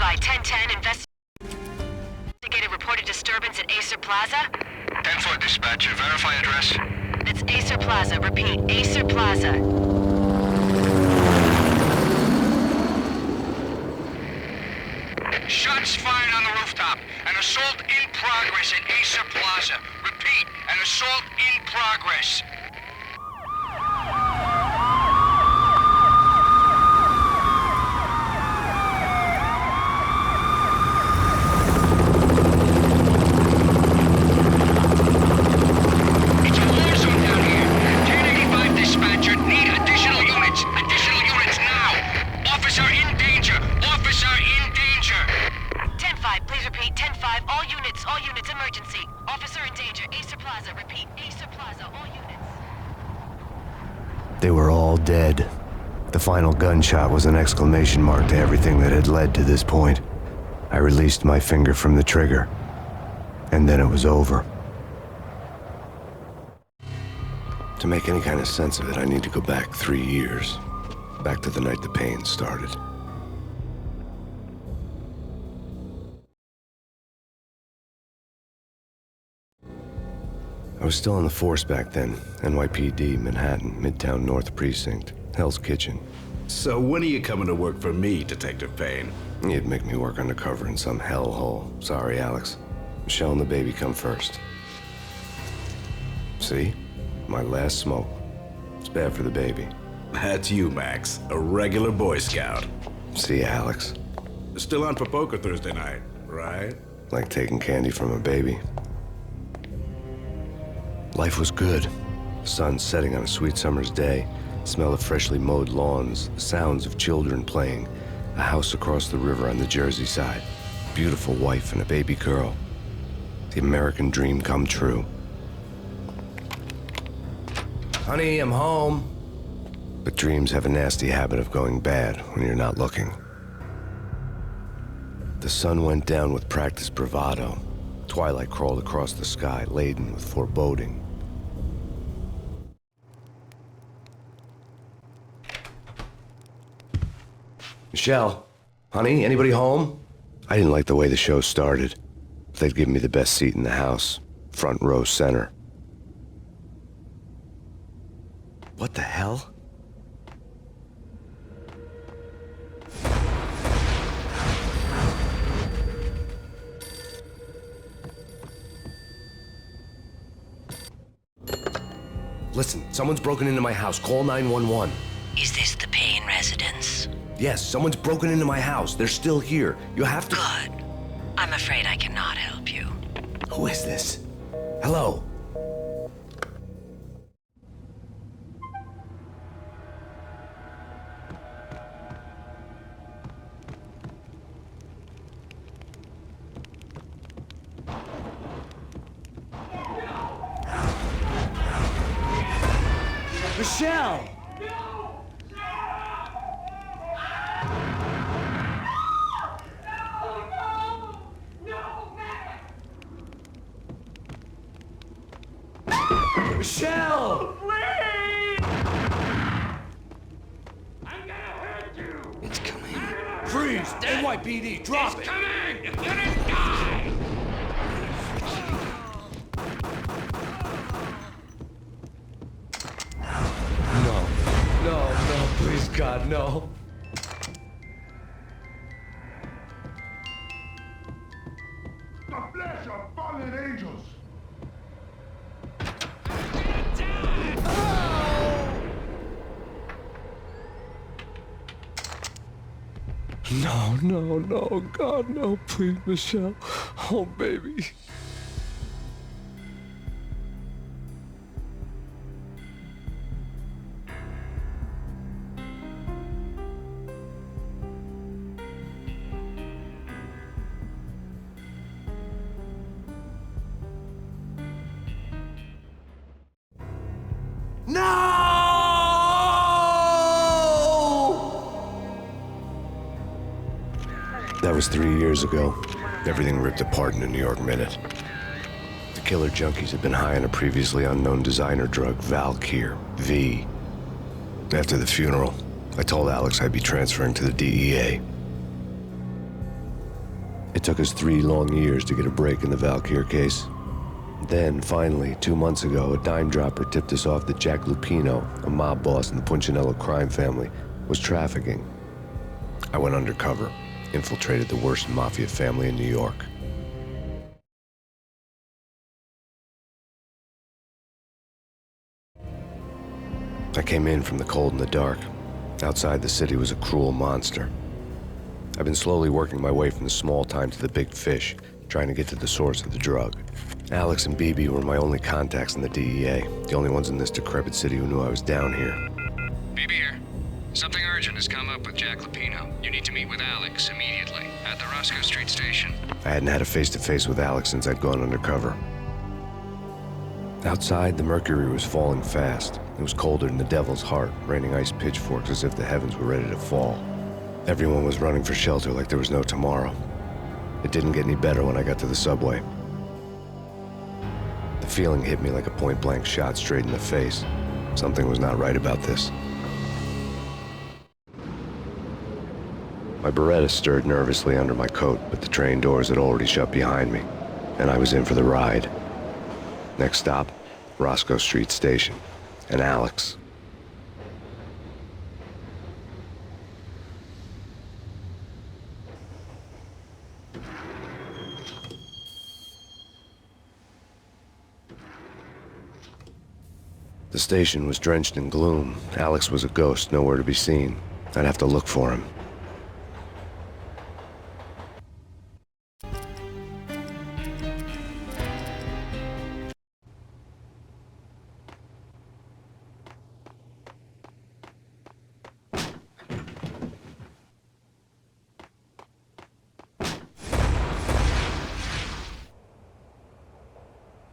by 1010, investigated reported disturbance at Acer Plaza. 10-4 dispatcher, verify address. It's Acer Plaza, repeat, Acer Plaza. Shots fired on the rooftop. An assault in progress at Acer Plaza. Repeat, an assault in progress. It's a war zone down here. 1085 dispatcher, need additional units. Additional units now. Officer in danger. Officer in danger. 10-5, please repeat, 10-5, all units, emergency. Officer in danger, Acer Plaza, repeat, Acer Plaza, all units. They were all dead. The final gunshot was an exclamation mark to everything that had led to this point. I released my finger from the trigger, and then it was over. To make any kind of sense of it, I need to go back 3 years. Back to the night the pain started. I was still on the force back then. NYPD, Manhattan, Midtown North Precinct, Hell's Kitchen. So when are you coming to work for me, Detective Payne? You'd make me work undercover in some hellhole. Sorry, Alex. Michelle and the baby come first. See? My last smoke. It's bad for the baby. That's you, Max. A regular Boy Scout. See, Alex? Still on for poker Thursday night, right? Like taking candy from a baby. Life was good. Sun setting on a sweet summer's day. Smell of freshly mowed lawns. The sounds of children playing. A house across the river on the Jersey side. Beautiful wife and a baby girl. The American dream come true. Honey, I'm home. But dreams have a nasty habit of going bad when you're not looking. The sun went down with practiced bravado. Twilight crawled across the sky, laden with foreboding. Michelle, honey, anybody home? I didn't like the way the show started. They'd given me the best seat in the house, front row center. What the hell? Listen, someone's broken into my house. Call 911. Is this the Payne residence? Yes, someone's broken into my house. They're still here. You have to... Good. I'm afraid I cannot help you. Who is this? Hello? Michelle! Michelle! Please! I'm gonna hurt you! It's coming. Freeze! NYPD, drop it! Coming! You're gonna die! No, please, God, no. The flesh of fallen angels. No, God, no, please, Michelle. Oh, baby. That was 3 years ago. Everything ripped apart in a New York minute. The killer junkies had been high on a previously unknown designer drug, Valkyr, V. After the funeral, I told Alex I'd be transferring to the DEA. It took us 3 long years to get a break in the Valkyr case. Then, finally, 2 months ago, a dime dropper tipped us off that Jack Lupino, a mob boss in the Punchinello crime family, was trafficking. I went undercover, infiltrated the worst mafia family in New York. I came in from the cold and the dark. Outside the city was a cruel monster. I've been slowly working my way from the small time to the big fish, trying to get to the source of the drug. Alex and BB were my only contacts in the DEA, the only ones in this decrepit city who knew I was down here. BB here. Something urgent has come up with Jack Lupino. You need to meet with Alex immediately at the Roscoe Street station. I hadn't had a face-to-face with Alex since I'd gone undercover. Outside, the mercury was falling fast. It was colder than the devil's heart, raining ice pitchforks as if the heavens were ready to fall. Everyone was running for shelter like there was no tomorrow. It didn't get any better when I got to the subway. The feeling hit me like a point-blank shot straight in the face. Something was not right about this. My Beretta stirred nervously under my coat, but the train doors had already shut behind me, and I was in for the ride. Next stop, Roscoe Street Station, and Alex. The station was drenched in gloom. Alex was a ghost, nowhere to be seen. I'd have to look for him.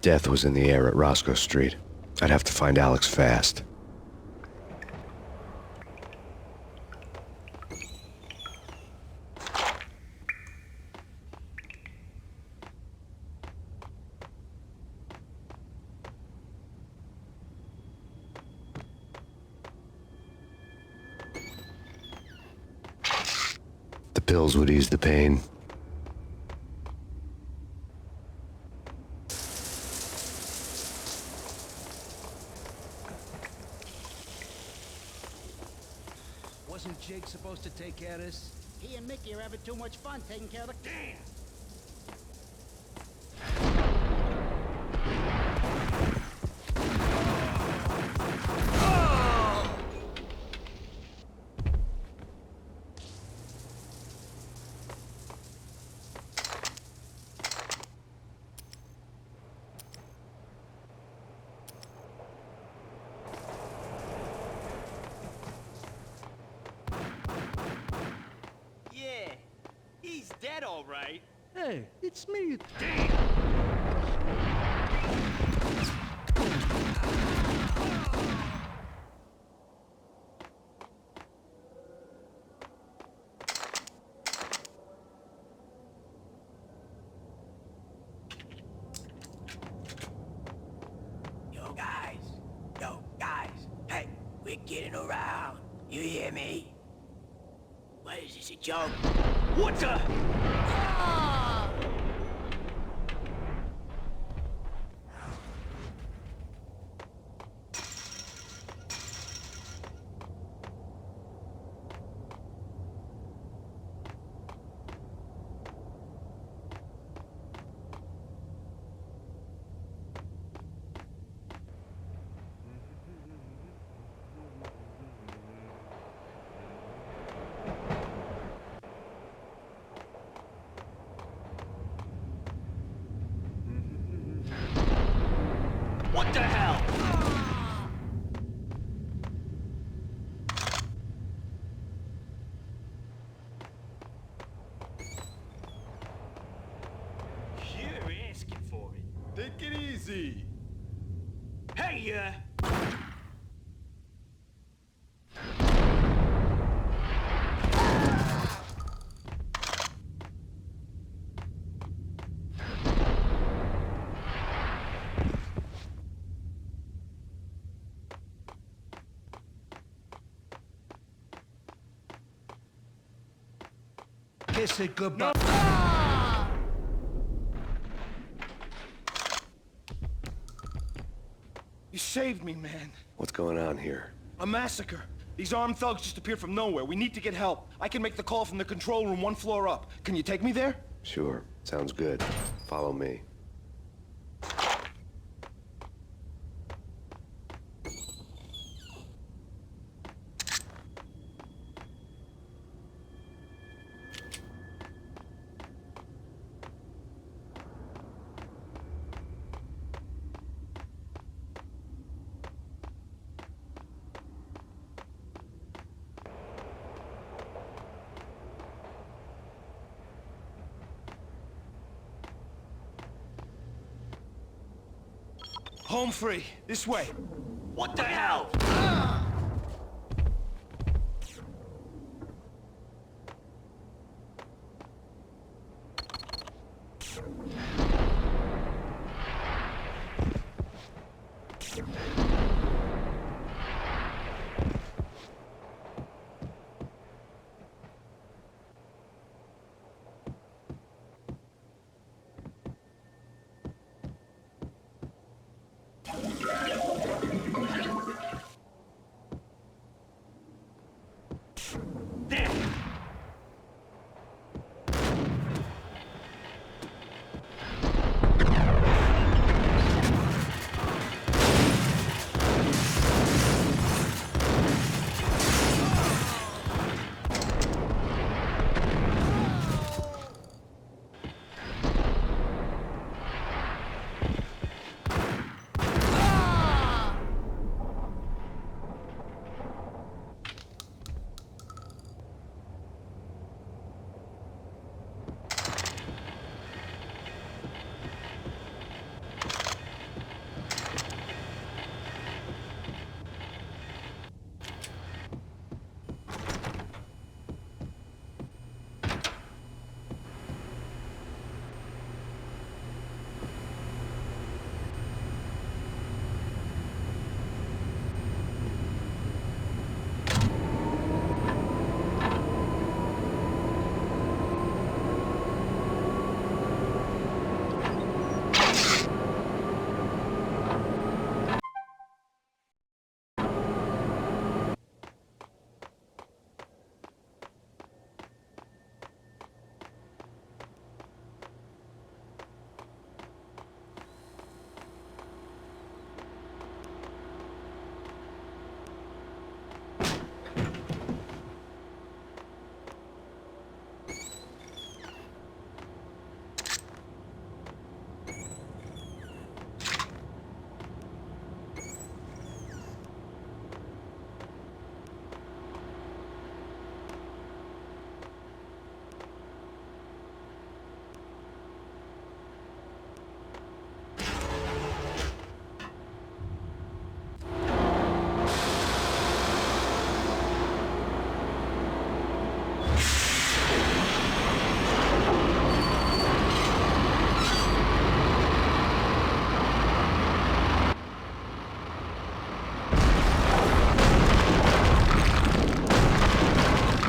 Death was in the air at Roscoe Street. I'd have to find Alex fast. The pills would ease the pain. Wasn't Jake supposed to take care of this? He and Mickey are having too much fun taking care of the... Damn! He's dead, all right. Hey, it's me. Yo, guys, hey, we're getting around. You hear me? What is this, a joke? What the? What the hell? You're asking for it. Take it easy. Hey, kiss it goodbye. No. saved me, man. What's going on here? A massacre. These armed thugs just appeared from nowhere. We need to get help. I can make the call from the control room 1 floor up. Can you take me there? Sure. Sounds good. Follow me. Home free. This way. What the hell?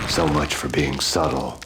So much for being subtle.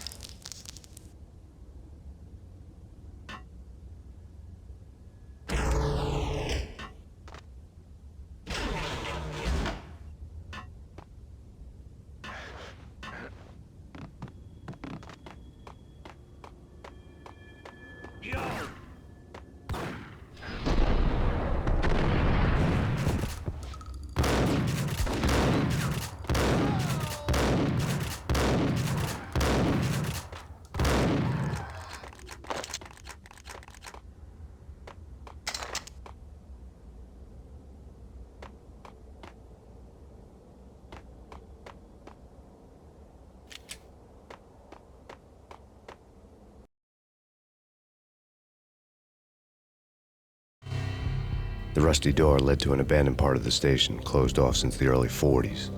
The rusty door led to an abandoned part of the station, closed off since the early 40s.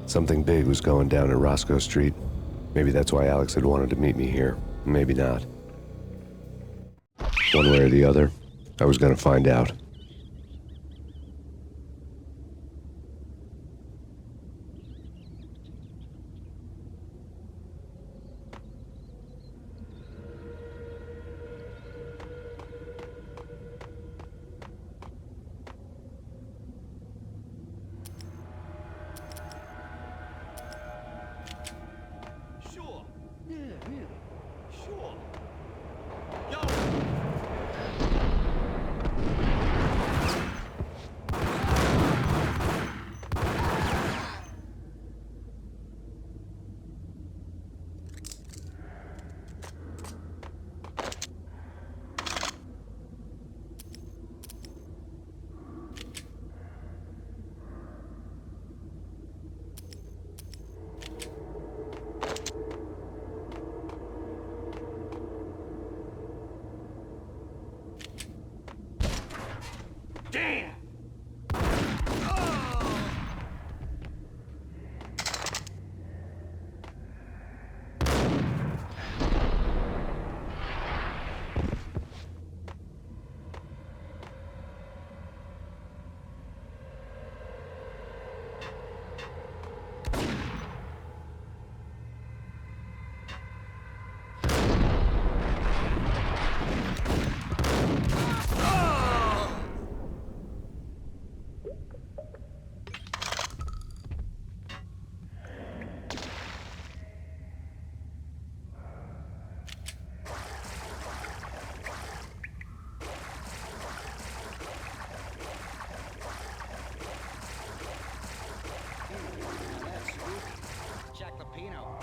Something big was going down at Roscoe Street. Maybe that's why Alex had wanted to meet me here. Maybe not. One way or the other, I was gonna find out.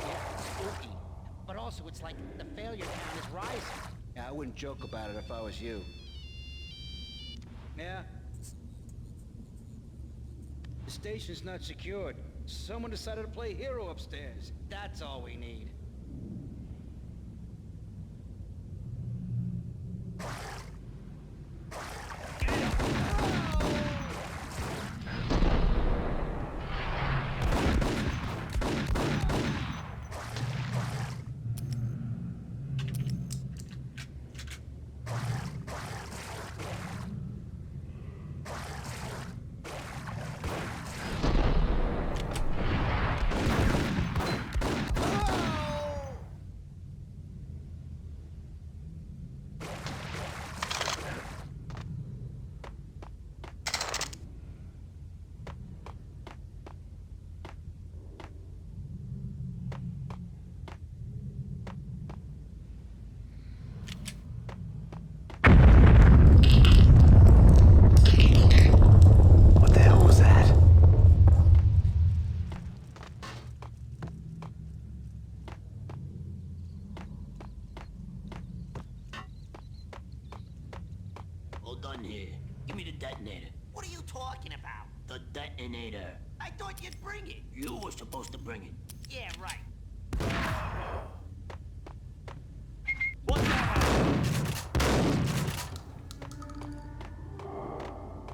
Yeah, spooky. But also, it's like the failure count is rising. Yeah, I wouldn't joke about it if I was you. Yeah? The station's not secured. Someone decided to play hero upstairs. That's all we need. What the hell was that? Hold on here. Give me the detonator. What are you talking about? The detonator. I thought you'd bring it. You were supposed to bring it. Yeah, right. What the hell?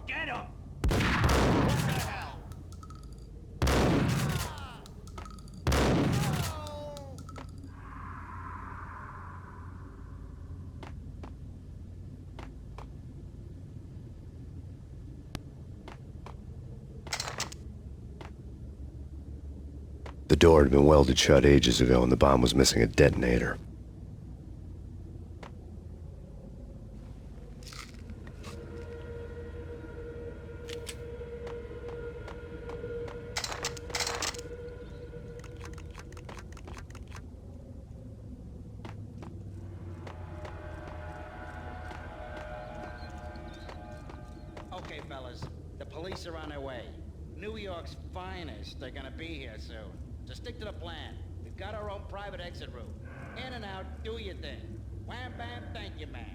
Get him! What the hell? The door had been welded shut ages ago and the bomb was missing a detonator. Okay, fellas. The police are on their way. New York's finest are gonna be here soon. So stick to the plan. We've got our own private exit route. In and out, do your thing. Wham bam, thank you, ma'am.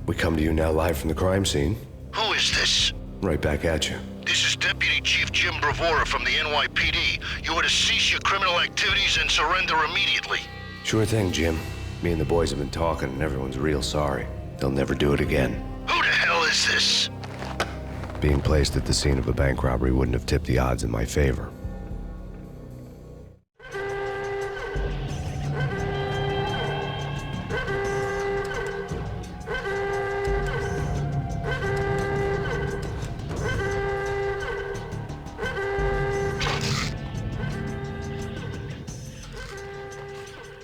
We come to you now live from the crime scene. Who is this? Right back at you. This is Deputy Chief Jim Bravura from the NYPD. You are to cease your criminal activities and surrender immediately. Sure thing, Jim. Me and the boys have been talking and everyone's real sorry. They'll never do it again. Who the hell is this? Being placed at the scene of a bank robbery wouldn't have tipped the odds in my favor.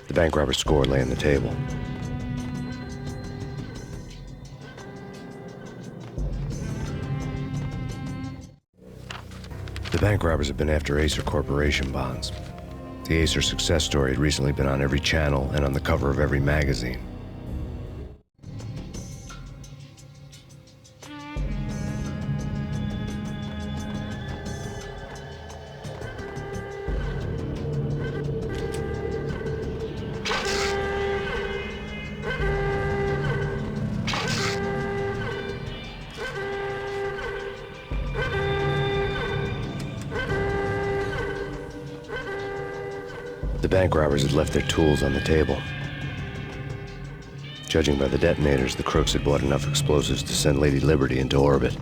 The bank robber's score lay on the table. The bank robbers have been after Acer Corporation bonds. The Acer success story had recently been on every channel and on the cover of every magazine. The bank robbers had left their tools on the table. Judging by the detonators, the crooks had bought enough explosives to send Lady Liberty into orbit.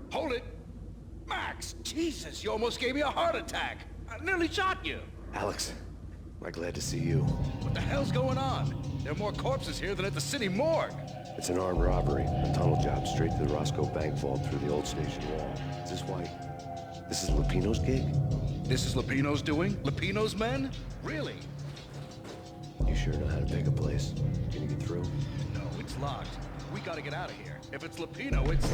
Hold it! Max! Jesus, you almost gave me a heart attack! I nearly shot you! Alex, am I glad to see you. What the hell's going on? There are more corpses here than at the city morgue! It's an armed robbery, a tunnel job straight to the Roscoe Bank vault through the old station wall. Is this why? This is Lupino's gig? This is Lupino's doing? Lupino's men? Really? You sure know how to pick a place? Can you get through? No, it's locked. We gotta get out of here. If it's Lupino, it's...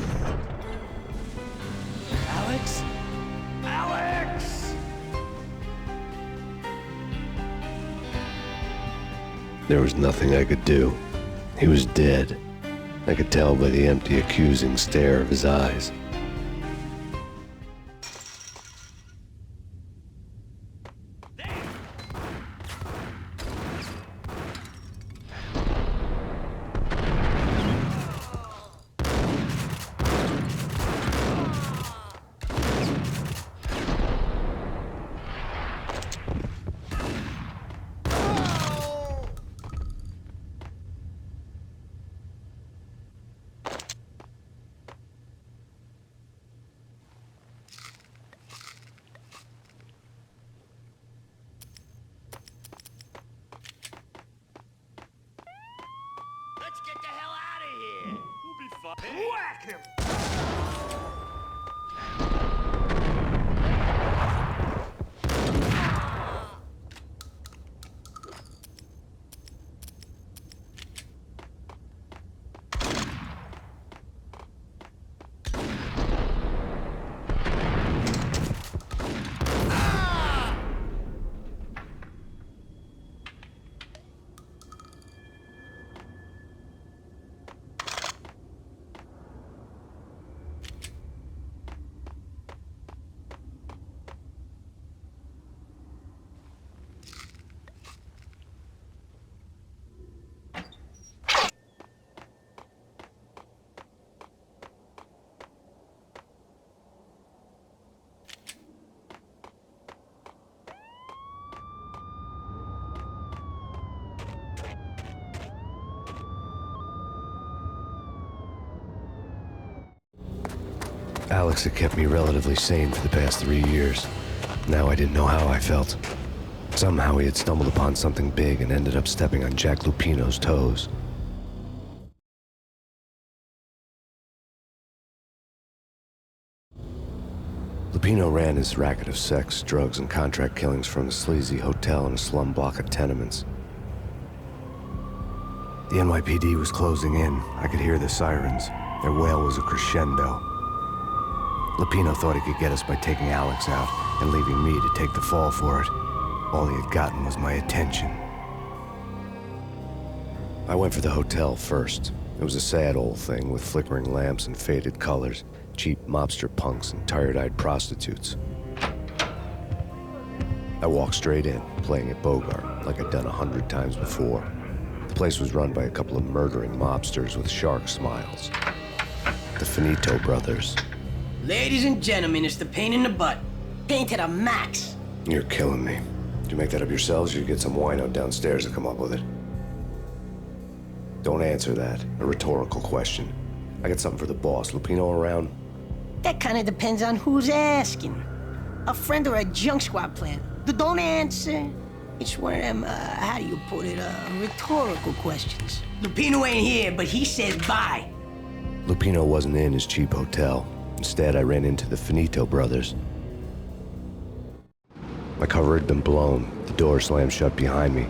Alex? Alex! There was nothing I could do. He was dead. I could tell by the empty, accusing stare of his eyes. Let's get the hell out of here! We'll be fine. Whack him! Alex had kept me relatively sane for the past 3 years. Now I didn't know how I felt. Somehow he had stumbled upon something big and ended up stepping on Jack Lupino's toes. Lupino ran his racket of sex, drugs, and contract killings from a sleazy hotel in a slum block of tenements. The NYPD was closing in. I could hear the sirens. Their wail was a crescendo. Lupino thought he could get us by taking Alex out and leaving me to take the fall for it. All he had gotten was my attention. I went for the hotel first. It was a sad old thing with flickering lamps and faded colors, cheap mobster punks and tired-eyed prostitutes. I walked straight in, playing at Bogart, like I'd done 100 times before. The place was run by a couple of murdering mobsters with shark smiles. The Finito brothers. Ladies and gentlemen, it's the pain in the butt. Pain to the max. You're killing me. Did you make that up yourselves, or you get some wino downstairs to come up with it? Don't answer that. A rhetorical question. I got something for the boss. Lupino around? That kind of depends on who's asking. A friend or a junk squad plan. Don't answer. It's one of them, how do you put it, rhetorical questions. Lupino ain't here, but he says bye. Lupino wasn't in his cheap hotel. Instead, I ran into the Finito brothers. My cover had been blown. The door slammed shut behind me,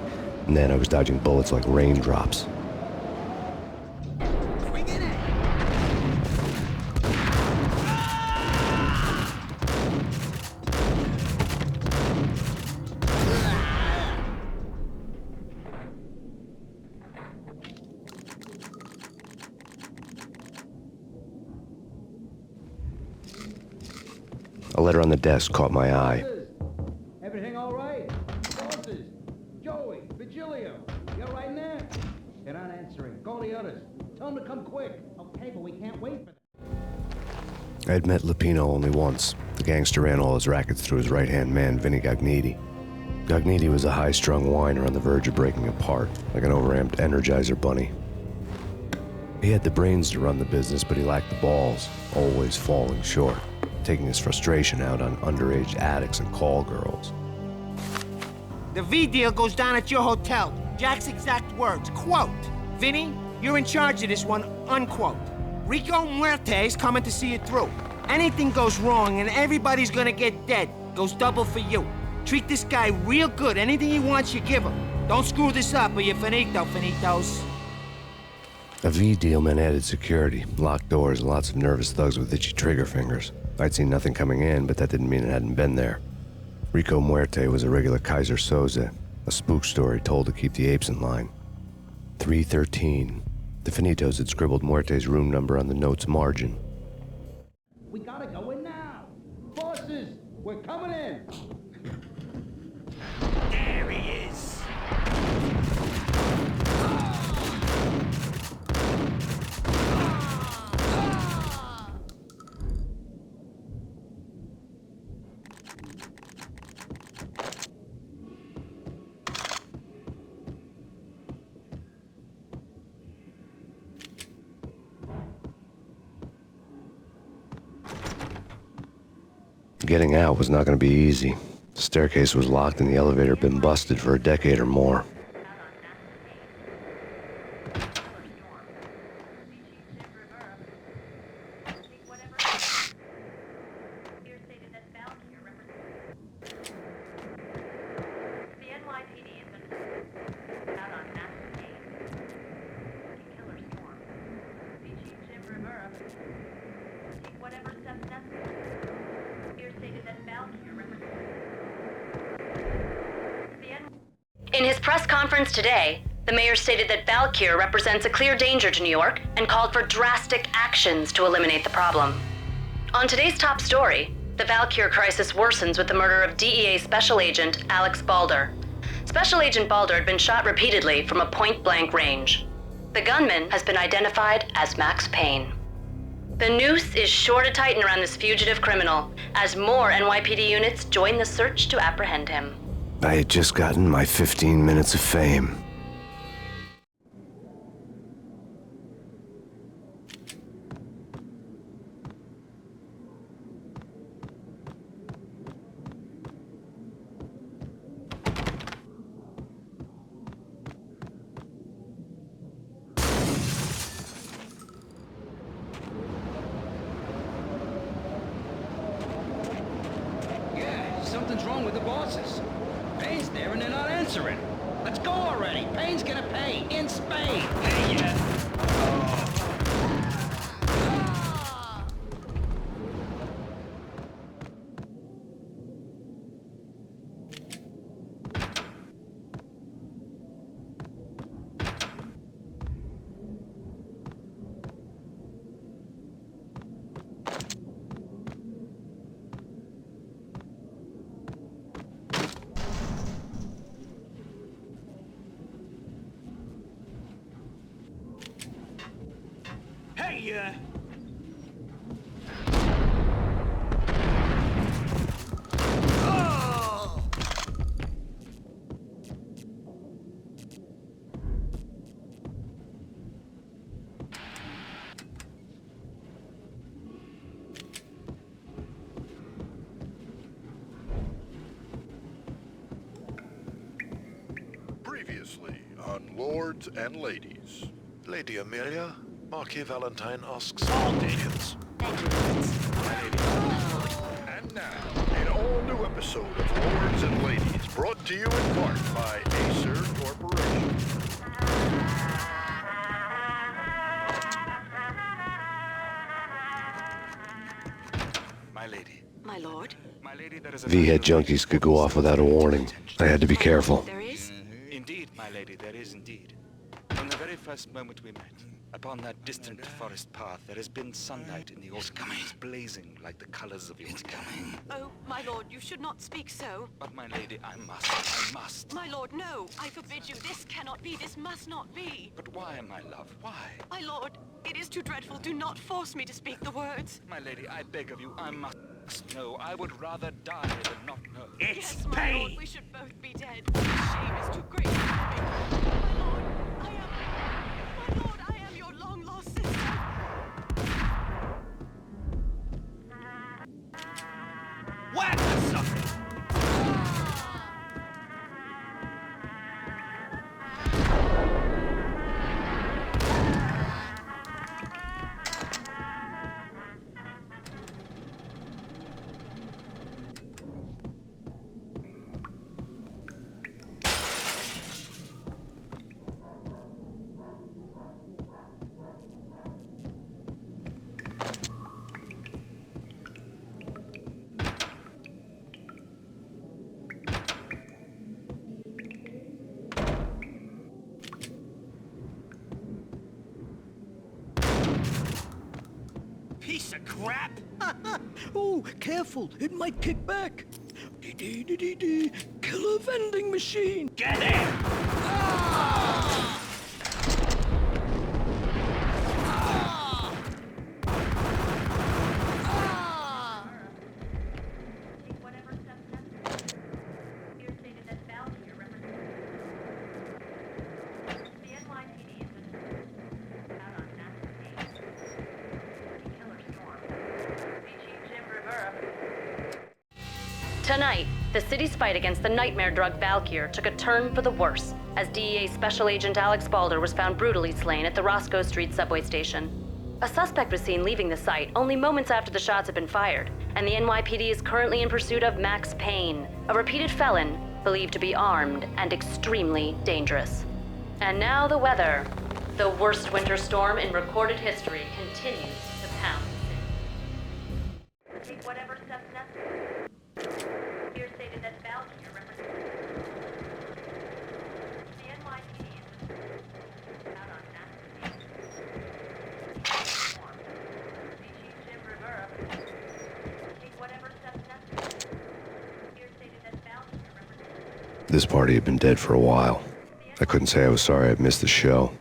and then I was dodging bullets like raindrops. A letter on the desk caught my eye. Everything all right? Bosses, Joey, Vigilio, you all right there? They're not answering. Call the others. Tell them to come quick. Okay, but we can't wait for them. I had met Lupino only once. The gangster ran all his rackets through his right-hand man, Vinny Gagniti. Gagniti was a high-strung whiner on the verge of breaking apart, like an overamped Energizer bunny. He had the brains to run the business, but he lacked the balls, always falling short, taking his frustration out on underage addicts and call girls. The V deal goes down at your hotel. Jack's exact words, quote, "Vinny, you're in charge of this one," unquote. Rico Muerte's coming to see it through. Anything goes wrong and everybody's gonna get dead, goes double for you. Treat this guy real good. Anything he wants, you give him. Don't screw this up or you're finito, finitos. A V deal meant added security, locked doors, and lots of nervous thugs with itchy trigger fingers. I'd seen nothing coming in, but that didn't mean it hadn't been there. Rico Muerte was a regular Kaiser Soze, a spook story told to keep the apes in line. 313. The Finitos had scribbled Muerte's room number on the note's margin. We gotta go in now. Bosses, we're coming in. There he is. Getting out was not going to be easy. The staircase was locked and the elevator had been busted for a decade or more. In his press conference today, the mayor stated that Valkyr represents a clear danger to New York and called for drastic actions to eliminate the problem. On today's top story, the Valkyr crisis worsens with the murder of DEA Special Agent Alex Balder. Special Agent Balder had been shot repeatedly from a point-blank range. The gunman has been identified as Max Payne. The noose is sure to tighten around this fugitive criminal as more NYPD units join the search to apprehend him. I had just gotten my 15 minutes of fame. Yeah, something's wrong with the bosses. Payne's there and they're not answering. Let's go already. Payne's gonna pay in Spain. Hey, previously on Lords and Ladies. Lady Amelia, Marquis Valentine asks all agents. Thank you. And now, an all-new episode of Lords and Ladies, brought to you in part by Acer Corporation. My lady. My lord? My lady, there is a... V-head junkies could go off without a warning. I had to be careful. There is? Indeed, my lady, there is indeed. From the very first moment we met, upon that distant forest path, there has been sunlight in the autumn, blazing like the colors of your coming. Oh, my lord, you should not speak so. But my lady, I must. My lord, no. I forbid you. This cannot be. This must not be. But why, my love, why? My lord, it is too dreadful. Do not force me to speak the words. My lady, I beg of you, I must know. I would rather die than not know. It's yes, my lord, we should both be dead. The shame is too great for me. My lord, I am your long-lost sister. Whack the sucker! Piece of crap! Oh, careful, it might kick back. Killer vending machine. Get in! Tonight, the city's fight against the nightmare drug Valkyr took a turn for the worse, as DEA Special Agent Alex Balder was found brutally slain at the Roscoe Street subway station. A suspect was seen leaving the site only moments after the shots had been fired, and the NYPD is currently in pursuit of Max Payne, a repeated felon believed to be armed and extremely dangerous. And now the weather. The worst winter storm in recorded history continues to pound the city. Take whatever steps necessary. Here stated that Valkyr represents the NYPD is out on Max Chief Jim Rivera. Take whatever steps necessary. Here stated that Valkyr represents... This party had been dead for a while. I couldn't say I was sorry I'd missed the show.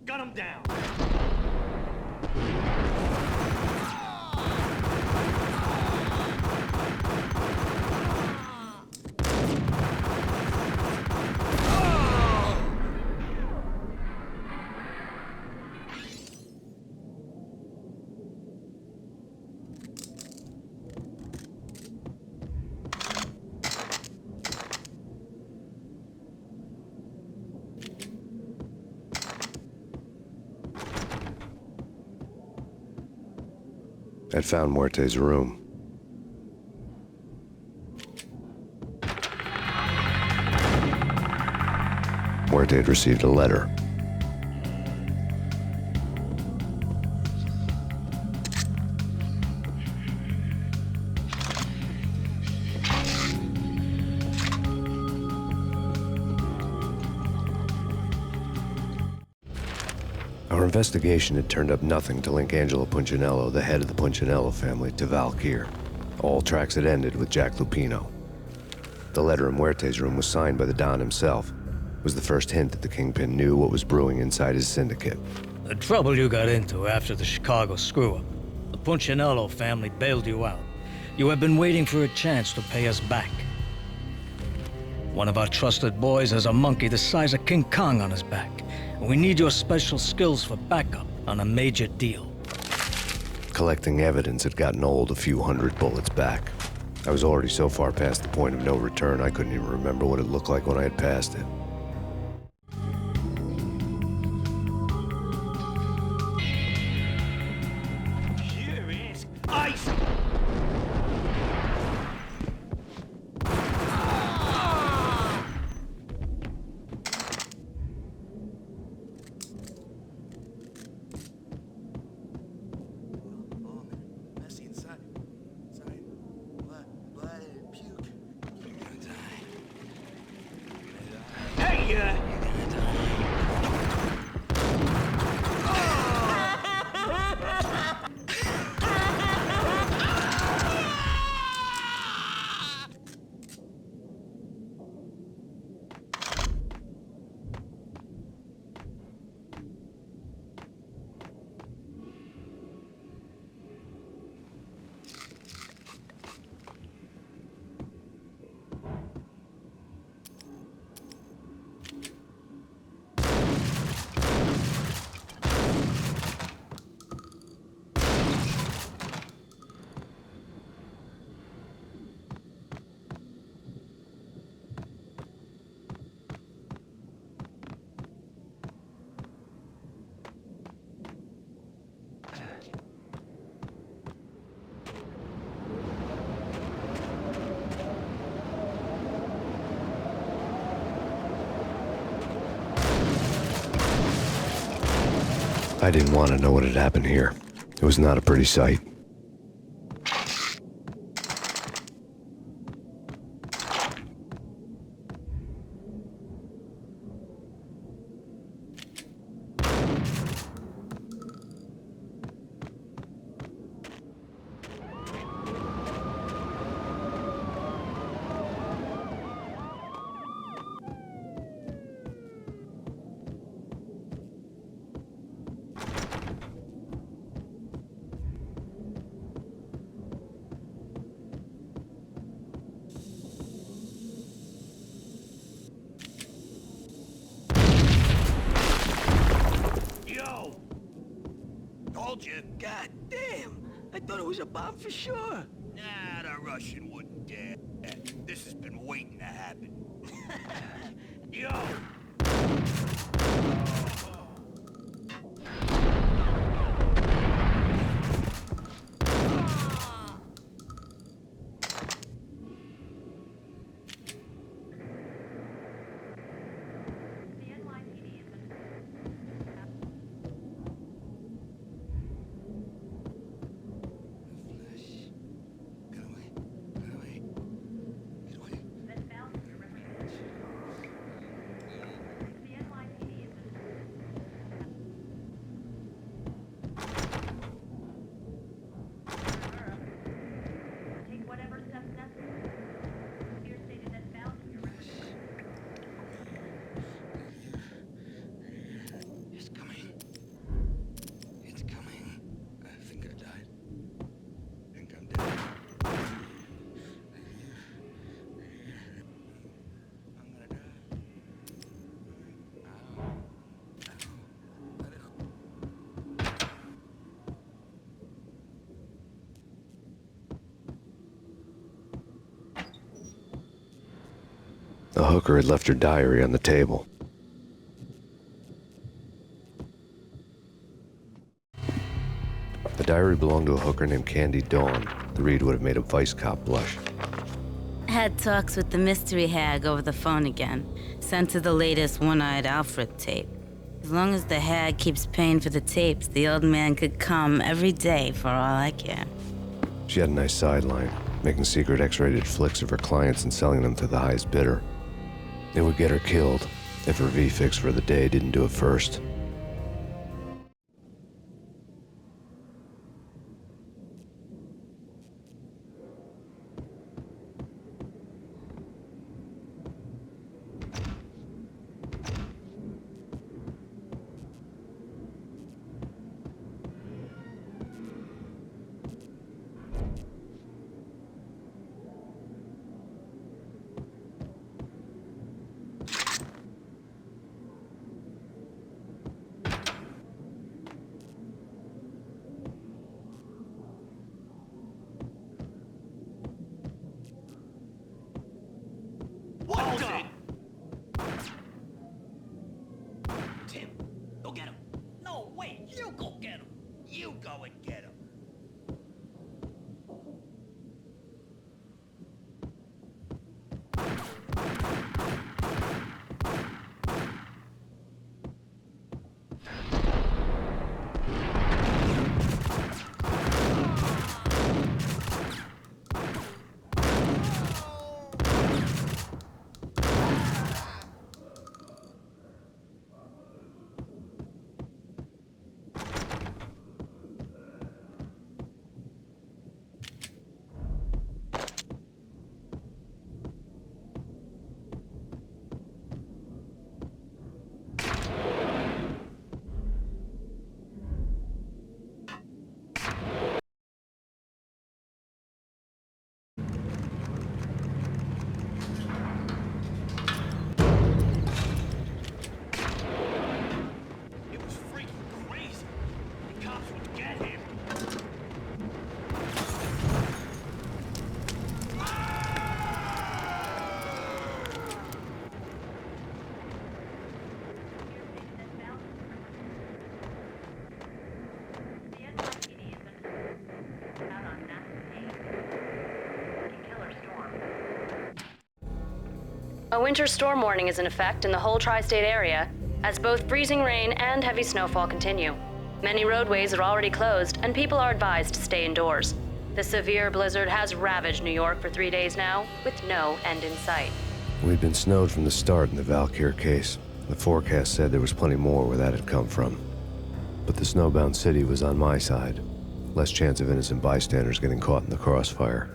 Gun him down! I'd found Muerte's room. Muerte had received a letter. Our investigation had turned up nothing to link Angelo Punchinello, the head of the Punchinello family, to Valkyr. All tracks had ended with Jack Lupino. The letter in Muerte's room was signed by the Don himself. It was the first hint that the Kingpin knew what was brewing inside his syndicate. The trouble you got into after the Chicago screw-up. The Punchinello family bailed you out. You have been waiting for a chance to pay us back. One of our trusted boys has a monkey the size of King Kong on his back. And we need your special skills for backup on a major deal. Collecting evidence had gotten old a few hundred bullets back. I was already so far past the point of no return, I couldn't even remember what it looked like when I had passed it. Here is ice. I didn't want to know what had happened here. It was not a pretty sight. God damn! I thought it was a bomb for sure. Nah, the Russian wouldn't dare. This has been waiting to happen. Yo! The hooker had left her diary on the table. The diary belonged to a hooker named Candy Dawn. The read would have made a vice cop blush. Had talks with the mystery hag over the phone again. Sent to the latest One-Eyed Alfred tape. As long as the hag keeps paying for the tapes, the old man could come every day for all I care. She had a nice sideline, making secret X-rated flicks of her clients and selling them to the highest bidder. It would get her killed if her V-fix for the day didn't do it first. Tim, go get him. No, wait, you go get him. You go and get him. A winter storm warning is in effect in the whole tri-state area, as both freezing rain and heavy snowfall continue. Many roadways are already closed, and people are advised to stay indoors. The severe blizzard has ravaged New York for 3 days now, with no end in sight. We'd been snowed from the start in the Valkyr case. The forecast said there was plenty more where that had come from. But the snowbound city was on my side. Less chance of innocent bystanders getting caught in the crossfire.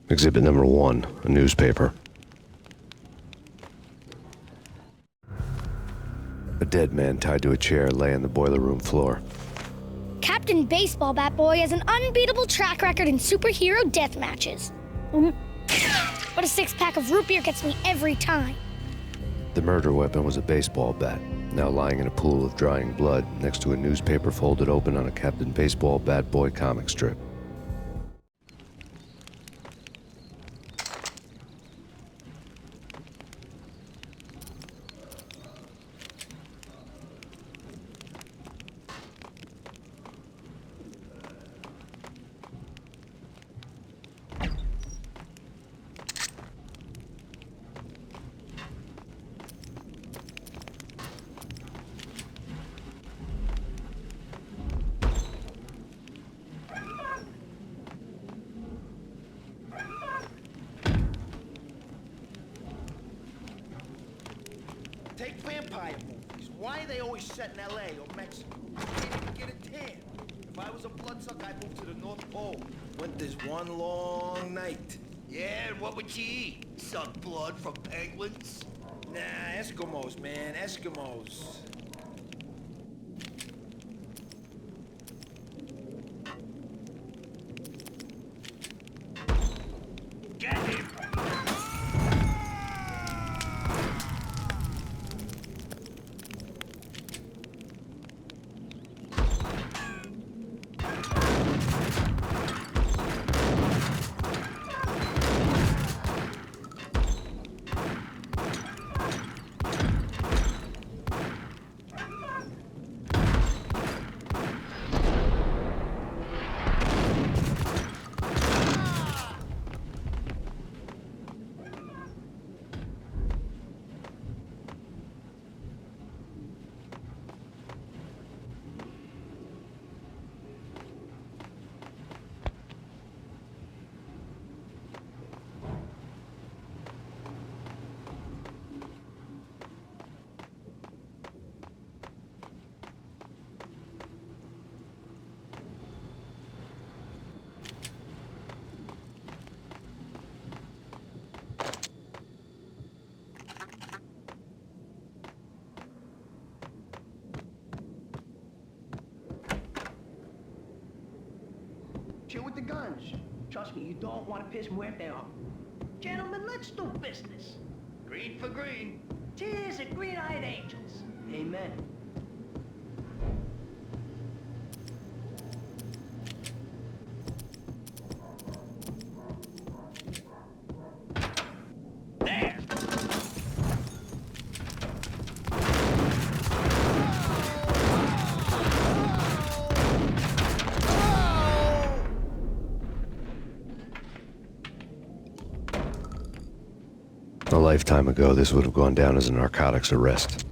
Exhibit number 1, a newspaper. A dead man tied to a chair lay on the boiler room floor. Captain Baseball Bat Boy has an unbeatable track record in superhero death matches. But a 6-pack of root beer gets me every time. The murder weapon was a baseball bat, now lying in a pool of drying blood next to a newspaper folded open on a Captain Baseball Bat Boy comic strip. Take vampire movies. Why are they always set in L.A. or Mexico? You can't even get a tan. If I was a bloodsucker, I'd move to the North Pole. Winter's one long night. Yeah, and what would you eat? Suck blood from penguins? Nah, Eskimos, man, Eskimos. Get him! the guns. Trust me, you don't want to piss Muerte off. Gentlemen, let's do business. Green for green. Cheers at Green-Eyed Angels. Amen. There! A lifetime ago, this would have gone down as a narcotics arrest.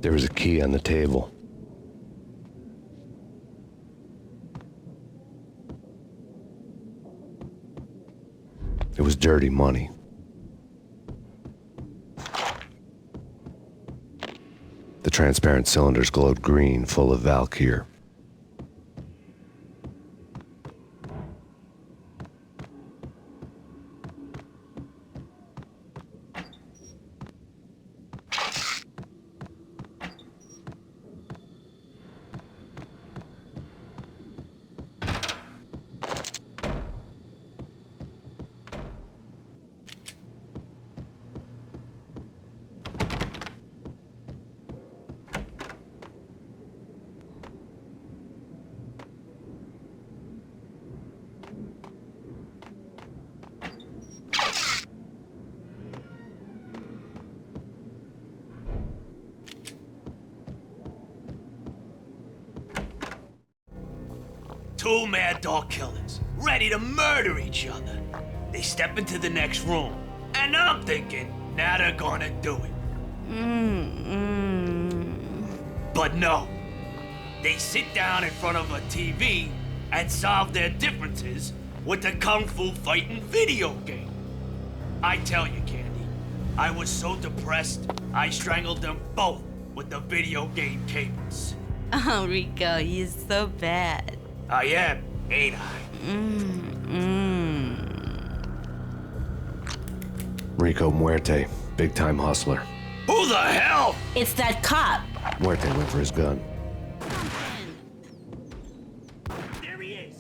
There was a key on the table. It was dirty money. The transparent cylinders glowed green, full of Valkyr. Two mad dog killers, ready to murder each other. They step into the next room, and I'm thinking, now they're gonna do it. But no. They sit down in front of a TV and solve their differences with the Kung Fu fighting video game. I tell you, Candy, I was so depressed, I strangled them both with the video game cables. Oh, Rico, you're so bad. I am, ain't I? Rico Muerte, big-time hustler. Who the hell? It's that cop. Muerte went for his gun. There he is.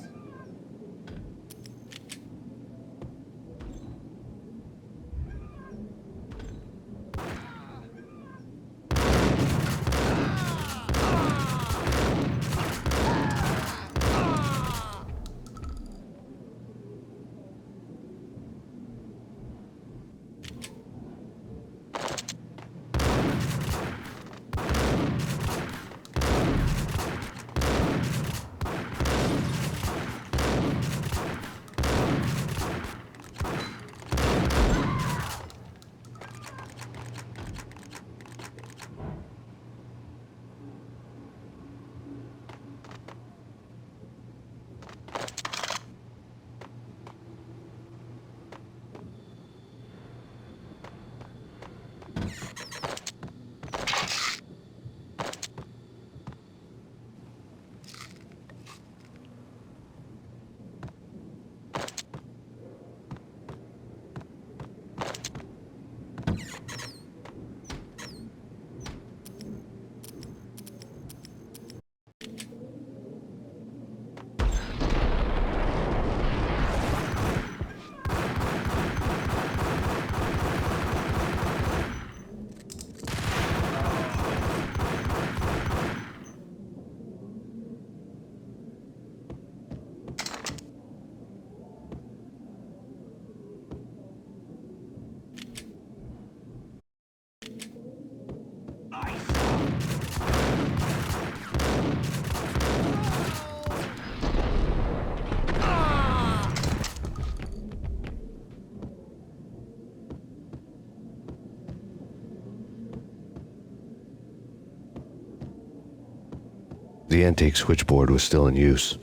The antique switchboard was still in use.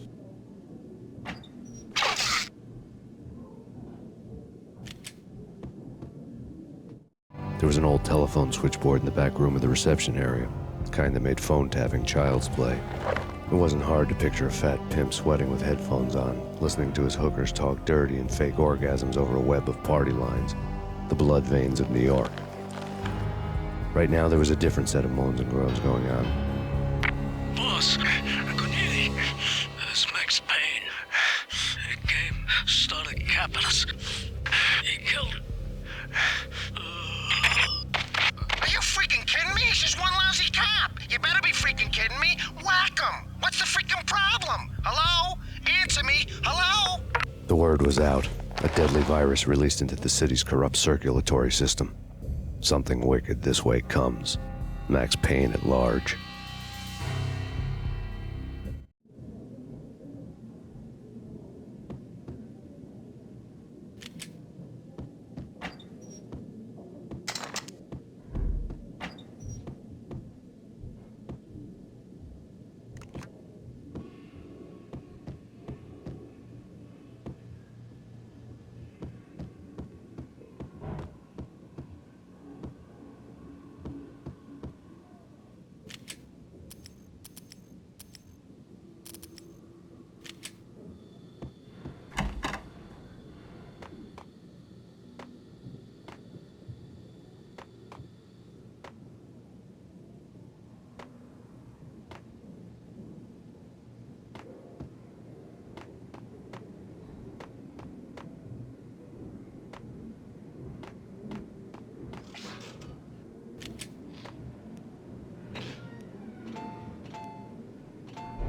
There was an old telephone switchboard in the back room of the reception area. kind that made phone tapping child's play. It wasn't hard to picture a fat pimp sweating with headphones on, listening to his hookers talk dirty and fake orgasms over a web of party lines, the blood veins of New York. Right now, there was a different set of moans and groans going on. Boss, good evening. It's Max Payne. He came, started capping us. He killed her. Are you freaking kidding me? He's just one lousy cop. You better be freaking kidding me. Whack him. What's the freaking problem? Hello? Answer me. Hello? The word was out. A deadly virus released into the city's corrupt circulatory system. Something wicked this way comes. Max Payne at large.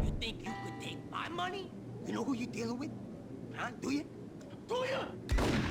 You think you could take my money? You know who you're dealing with? Huh? Do you? Do you?